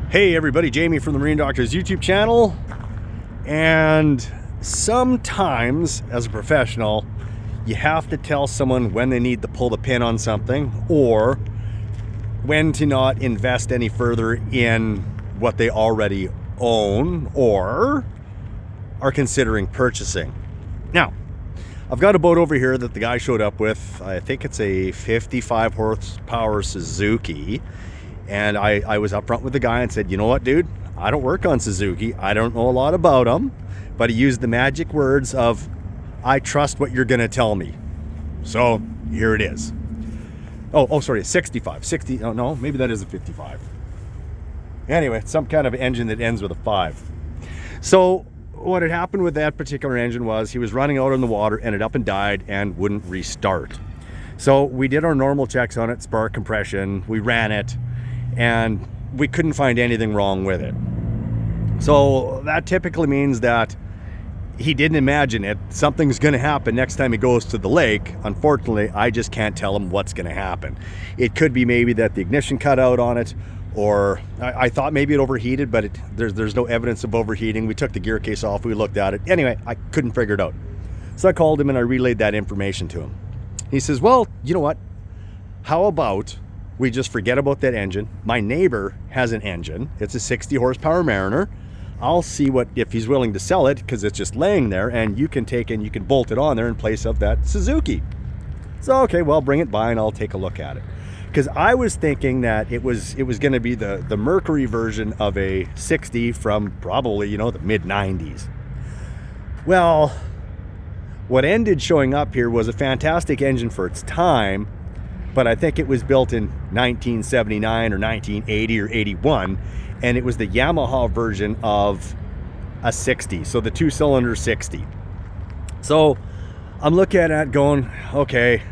Hey everybody, Jamie from the Marine Doctors YouTube channel. And sometimes as a professional, you have to tell someone when they need to pull the pin on something or when to not invest any further in what they already own or are considering purchasing. Now, I've got a boat over here that the guy showed up with. I think it's a 55 horsepower Suzuki. And I was upfront with the guy and said, you know what, dude? I don't work on Suzuki. I don't know a lot about them. But he used the magic words of, I trust what you're going to tell me. So here it is. Oh, sorry, 65. 60. Oh, no, maybe that is a 55. Anyway, it's some kind of engine that ends with a 5. So what had happened with that particular engine was he was running out on the water, ended up and died and wouldn't restart. So we did our normal checks on it, spark compression, we ran it, and we couldn't find anything wrong with it. So that typically means that he didn't imagine it. Something's going to happen next time he goes to the lake. Unfortunately, I just can't tell him what's going to happen. It could be maybe that the ignition cut out on it, or I thought maybe it overheated, but there's no evidence of overheating. We took the gear case off, we looked at it. Anyway, I couldn't figure it out. So I called him and I relayed that information to him. He says, well, you know what? How about we just forget about that engine? My neighbor has an engine. It's a 60 horsepower Mariner. I'll see if he's willing to sell it, because it's just laying there and you can take and you can bolt it on there in place of that Suzuki. So, okay, well, bring it by and I'll take a look at it. Because I was thinking that it was going to be the Mercury version of a 60 from probably, the mid 90s. Well, what ended showing up here was a fantastic engine for its time, but I think it was built in 1979 or 1980 or 81, and it was the Yamaha version of a 60, so the 2-cylinder 60. So I'm looking at it going, okay,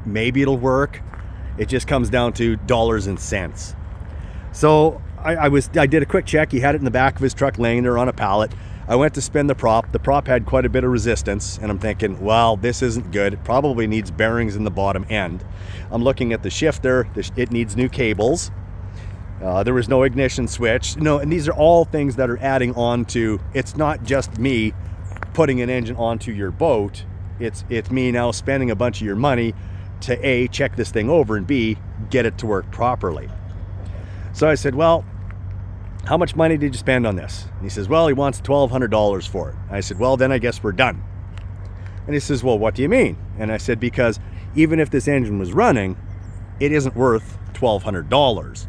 maybe it'll work. It just comes down to dollars and cents. So I did a quick check. He had it in the back of his truck laying there on a pallet. I went to spin the prop. The prop had quite a bit of resistance, and I'm thinking, well, this isn't good. It probably needs bearings in the bottom end. I'm looking at the shifter. It needs new cables. There was no ignition switch. And these are all things that are adding on to, it's not just me putting an engine onto your boat. It's me now spending a bunch of your money to A, check this thing over, and B, get it to work properly. So I said, well, how much money did you spend on this? And he says, well, he wants $1,200 for it. I said, well, then I guess we're done. And he says, well, what do you mean? And I said, because even if this engine was running, it isn't worth $1,200.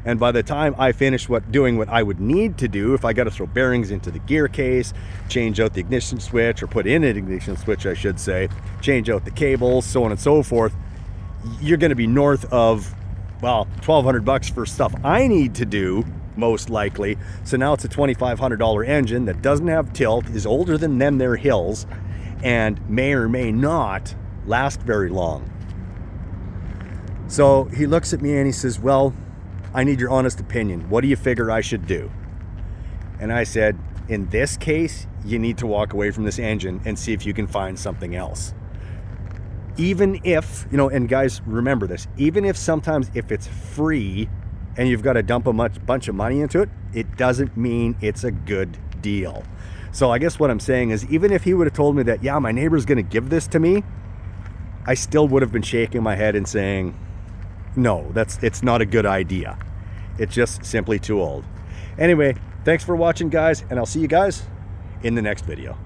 And by the time I finish doing what I would need to do, if I got to throw bearings into the gear case, change out the ignition switch, or put in an ignition switch, I should say, change out the cables, so on and so forth, you're going to be north of, well, $1,200 for stuff I need to do, most likely. So now it's a $2,500 engine that doesn't have tilt, is older than them their hills, and may or may not last very long. So he looks at me and he says, well, I need your honest opinion. What do you figure I should do? And I said, in this case, you need to walk away from this engine and see if you can find something else. Even if, and guys, remember this, even if sometimes if it's free and you've got to dump a bunch of money into it, it doesn't mean it's a good deal. So I guess what I'm saying is, even if he would have told me that, yeah, my neighbor's going to give this to me, I still would have been shaking my head and saying, no, it's not a good idea. It's just simply too old. Anyway, thanks for watching, guys, and I'll see you guys in the next video.